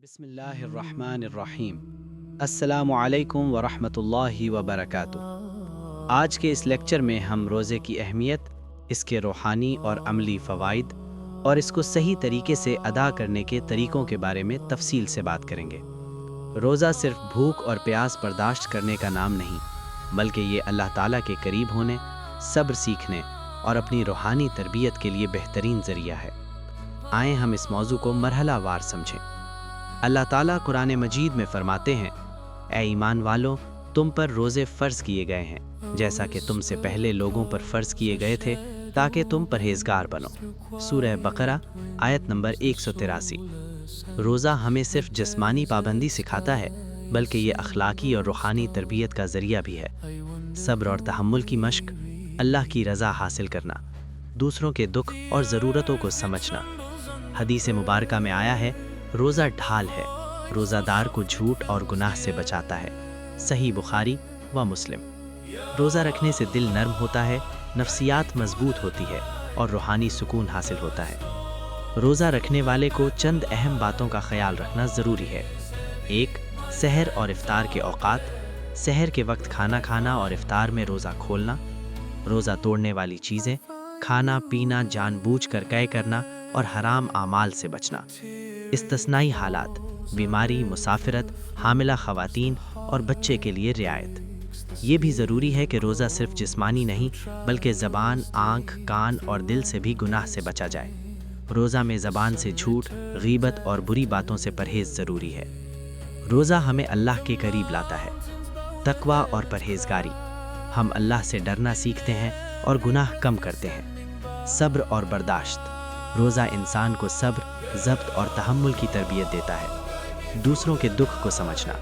بسم اللہ الرحمن الرحیم۔ السلام علیکم ورحمۃ اللہ وبرکاتہ۔ آج کے اس لیکچر میں ہم روزے کی اہمیت، اس کے روحانی اور عملی فوائد اور اس کو صحیح طریقے سے ادا کرنے کے طریقوں کے بارے میں تفصیل سے بات کریں گے۔ روزہ صرف بھوک اور پیاس برداشت کرنے کا نام نہیں، بلکہ یہ اللہ تعالیٰ کے قریب ہونے، صبر سیکھنے اور اپنی روحانی تربیت کے لیے بہترین ذریعہ ہے۔ آئیں ہم اس موضوع کو مرحلہ وار سمجھیں۔ اللہ تعالیٰ قرآن مجید میں فرماتے ہیں، اے ایمان والو، تم پر روزے فرض کیے گئے ہیں جیسا کہ تم سے پہلے لوگوں پر فرض کیے گئے تھے تاکہ تم پرہیزگار بنو۔ سورہ بقرہ آیت نمبر 183۔ روزہ ہمیں صرف جسمانی پابندی سکھاتا ہے، بلکہ یہ اخلاقی اور روحانی تربیت کا ذریعہ بھی ہے۔ صبر اور تحمل کی مشق، اللہ کی رضا حاصل کرنا، دوسروں کے دکھ اور ضرورتوں کو سمجھنا۔ حدیث مبارکہ میں آیا ہے، روزہ ڈھال ہے، روزہ دار کو جھوٹ اور گناہ سے بچاتا ہے۔ صحیح بخاری و مسلم۔ روزہ رکھنے سے دل نرم ہوتا ہے، نفسیات مضبوط ہوتی ہے اور روحانی سکون حاصل ہوتا ہے۔ روزہ رکھنے والے کو چند اہم باتوں کا خیال رکھنا ضروری ہے۔ 1. سحر اور افطار کے اوقات۔ سحر کے وقت کھانا کھانا اور افطار میں روزہ کھولنا۔ روزہ توڑنے والی چیزیں، کھانا پینا جان بوجھ کر طے کرنا اور حرام اعمال سے بچنا۔ استثنائی حالات، بیماری، مسافرت، حاملہ خواتین اور بچے کے لیے رعایت۔ یہ بھی ضروری ہے کہ روزہ صرف جسمانی نہیں بلکہ زبان، آنکھ، کان اور دل سے بھی گناہ سے بچا جائے۔ روزہ میں زبان سے جھوٹ، غیبت اور بری باتوں سے پرہیز ضروری ہے۔ روزہ ہمیں اللہ کے قریب لاتا ہے۔ تقویٰ اور پرہیزگاری، ہم اللہ سے ڈرنا سیکھتے ہیں اور گناہ کم کرتے ہیں۔ صبر اور برداشت، روزہ انسان کو صبر، ضبط اور تحمل کی تربیت دیتا ہے۔ دوسروں کے دکھ کو سمجھنا،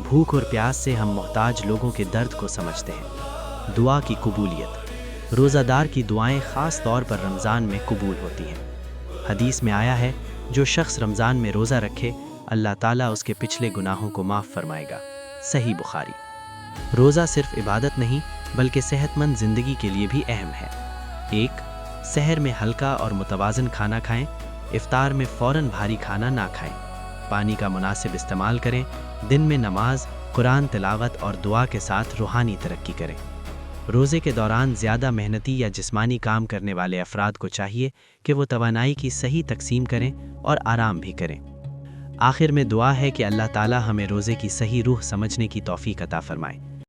بھوک اور پیاس سے ہم محتاج لوگوں کے درد کو سمجھتے ہیں۔ دعا کی قبولیت، روزہ دار کی دعائیں خاص طور پر رمضان میں قبول ہوتی ہیں۔ حدیث میں آیا ہے، جو شخص رمضان میں روزہ رکھے، اللہ تعالیٰ اس کے پچھلے گناہوں کو معاف فرمائے گا۔ صحیح بخاری۔ روزہ صرف عبادت نہیں بلکہ صحت مند زندگی کے لیے بھی اہم ہے۔ 1. سحر میں ہلکا اور متوازن کھانا کھائیں، افطار میں فوراً بھاری کھانا نہ کھائیں۔ پانی کا مناسب استعمال کریں، دن میں نماز، قرآن تلاوت اور دعا کے ساتھ روحانی ترقی کریں۔ روزے کے دوران زیادہ محنتی یا جسمانی کام کرنے والے افراد کو چاہیے کہ وہ توانائی کی صحیح تقسیم کریں اور آرام بھی کریں۔ آخر میں دعا ہے کہ اللہ تعالیٰ ہمیں روزے کی صحیح روح سمجھنے کی توفیق عطا فرمائے۔